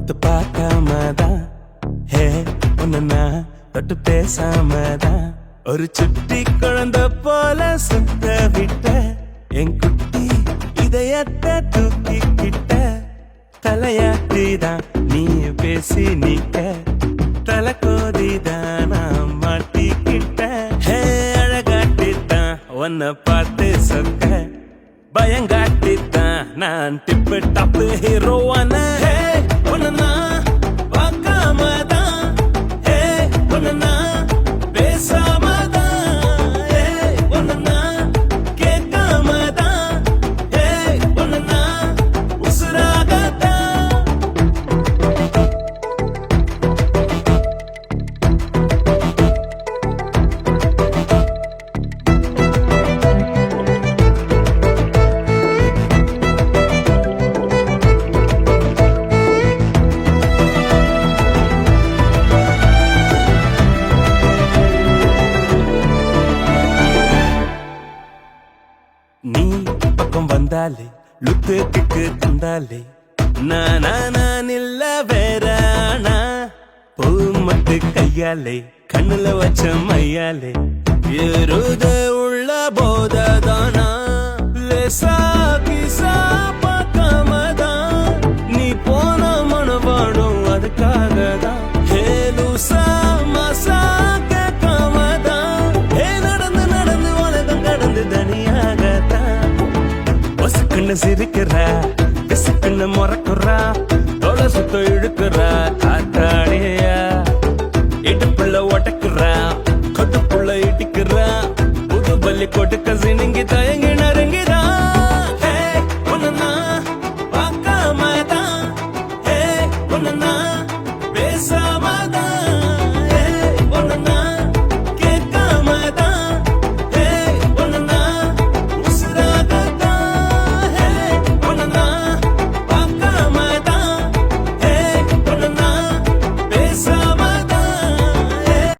உத்து பார்க்காமதான் ஹே உன்ன தொட்டு பேசாமதான் ஒரு சுட்டி குழந்தை போல சுத்த விட்ட என் குட்டி இதயத்தை தூக்கிக்கிட்ட தலையாட்டிதான் நீ பேசி நிக்க தலை கோதிதான் நான் மாட்டிக்கிட்ட ஹே அழகாட்டித்தான் உன்னை பார்த்து சொக்க பயங்காட்டித்தான் நான் டிப்பு டப்பு ஹீரோவான ஹே ஒன்னா பார்க்காமதான் ஹே ஒன்னா பேசாமதான் ஹே ஒன்னா கேட்காமதான் ஹே ஒன்னா உசுராகத்தான். நீ பக்கம் வந்தாலே லுக்கு கிக்கு தந்தாலே நான் இல்ல வேறானா பூ மட்டு கையாலே கண்ணுல வச்ச மையாலே ஏறுத உள்ள போததானா லேசா கிசா பார்க்காமதான் நீ போன மனவாடும் அதுக்காக தான் ஹே லூசா மாசா கேட்காமதான் ஹே நடந்து நடந்து உலகம் கடந்து தனியாகத்தான் ஒசுக்குன்னு சிரிக்கிறா விசுக்குன்னு முறக்குறா தொலை சுத்த இழுக்கிறா காத்தாடியா இடுப்புள்ள ஒட்டக்குறா கொட்டுப்புள்ள இடிக்கிறா புது பள்ளி கொட்டுக்க